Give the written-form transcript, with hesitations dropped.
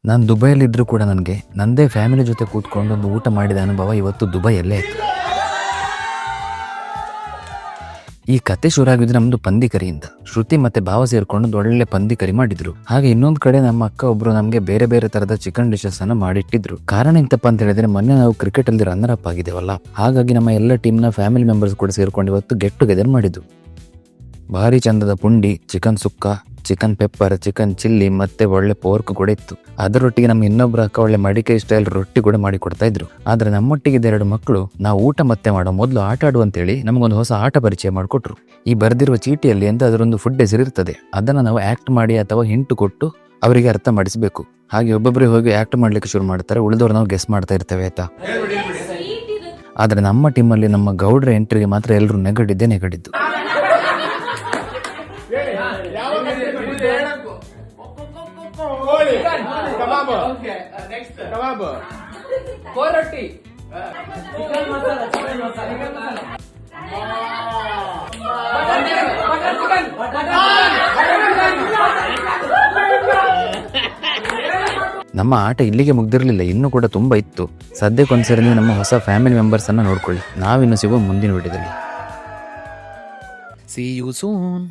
ನಾನು ದುಬೈಯಲ್ಲಿದ್ದರೂ ಕೂಡ ನನಗೆ ನನ್ನದೇ ಫ್ಯಾಮಿಲಿ ಜೊತೆ ಕೂತ್ಕೊಂಡು ಒಂದು ಊಟ ಮಾಡಿದ ಅನುಭವ ಇವತ್ತು ದುಬೈಯಲ್ಲೇ ಇತ್ತು. ಈ ಕತೆ ಶುರುವಾಗಿದ್ದು ನಮ್ಮದು ಪಂದಿಕರಿಯಿಂದ. ಶ್ರುತಿ ಮತ್ತೆ ಭಾವ ಸೇರ್ಕೊಂಡು ಒಂದು ಒಳ್ಳೆ ಪಂದಿಕರಿ ಮಾಡಿದ್ರು. ಹಾಗೆ ಇನ್ನೊಂದು ಕಡೆ ನಮ್ಮ ಅಕ್ಕ ಒಬ್ರು ನಮಗೆ ಬೇರೆ ಬೇರೆ ತರದ ಚಿಕನ್ ಡಿಶಸ್ ಅನ್ನ ಮಾಡಿಟ್ಟಿದ್ರು. ಕಾರಣ ಎಂತಪ್ಪ ಅಂತ ಹೇಳಿದ್ರೆ ಮೊನ್ನೆ ನಾವು ಕ್ರಿಕೆಟ್ ಅಲ್ಲಿ ರನ್ನರ್ ಅಪ್ ಆಗಿದ್ದೇವಲ್ಲ, ಹಾಗಾಗಿ ನಮ್ಮ ಎಲ್ಲ ಟೀಮ್ನ ಫ್ಯಾಮಿಲಿ ಮೆಂಬರ್ಸ್ ಕೂಡ ಸೇರ್ಕೊಂಡು ಇವತ್ತು ಗೆಟ್ ಟುಗೆದರ್ ಮಾಡಿದ್ದು. ಭಾರಿ ಚಂದದ ಪುಂಡಿ, ಚಿಕನ್ ಸುಕ್ಕ, ಚಿಕನ್ ಪೆಪ್ಪರ್, ಚಿಕನ್ ಚಿಲ್ಲಿ ಮತ್ತೆ ಒಳ್ಳೆ ಪೋರ್ಕ್ ಕೂಡ ಇತ್ತು. ಅದರೊಟ್ಟಿಗೆ ನಮ್ಮ ಇನ್ನೊಬ್ರು ಅಕ್ಕ ಒಳ್ಳೆ ಮಡಿಕೆ ಸ್ಟೈಲ್ ರೊಟ್ಟಿ ಕೂಡ ಮಾಡಿ ಕೊಡ್ತಾ ಇದ್ರು. ಆದ್ರೆ ನಮ್ಮೊಟ್ಟಿಗೆ ಎರಡು ಮಕ್ಕಳು ನಾವು ಊಟ ಮತ್ತೆ ಮಾಡೋ ಮೊದಲು ಆಟ ಆಡು ಅಂತೇಳಿ ನಮಗೊಂದು ಹೊಸ ಆಟ ಪರಿಚಯ ಮಾಡಿಕೊಟ್ರು. ಈ ಬರ್ದಿರುವ ಚೀಟಿಯಲ್ಲಿ ಅಂತ ಅದರೊಂದು ಫುಡ್ ಹೆಸರಿರ್ತದೆ. ಅದನ್ನ ನಾವು ಆಕ್ಟ್ ಮಾಡಿ ಅಥವಾ ಹಿಂಟು ಕೊಟ್ಟು ಅವರಿಗೆ ಅರ್ಥ ಮಾಡಿಸಬೇಕು. ಹಾಗೆ ಒಬ್ಬೊಬ್ಬರಿಗೆ ಹೋಗಿ ಆಕ್ಟ್ ಮಾಡ್ಲಿಕ್ಕೆ ಶುರು ಮಾಡ್ತಾರೆ, ಉಳಿದವ್ರು ನಾವು ಗೆಸ್ ಮಾಡ್ತಾ ಇರ್ತೇವೆ ಆಯ್ತಾ. ಆದ್ರೆ ನಮ್ಮ ಟೀಮಲ್ಲಿ ನಮ್ಮ ಗೌಡ್ರ ಎಂಟ್ರಿಗೆ ಮಾತ್ರ ಎಲ್ಲರೂ ನೆಗಡಿದ್ದು. ನಮ್ಮ ಆಟ ಇಲ್ಲಿಗೆ ಮುಗ್ದಿರಲಿಲ್ಲ, ಇನ್ನೂ ಕೂಡ ತುಂಬಾ ಇತ್ತು. ಸದ್ಯಕ್ಕೊಂದ್ಸರಿ ನೀವು ನಮ್ಮ ಹೊಸ ಫ್ಯಾಮಿಲಿ ಮೆಂಬರ್ಸ್ ಅನ್ನ ನೋಡ್ಕೊಳ್ಳಿ. ನಾವಿನ್ನು ಸಿಗುವ ಮುಂದಿನ ವಿಡಿಯೋದಲ್ಲಿ. See you soon.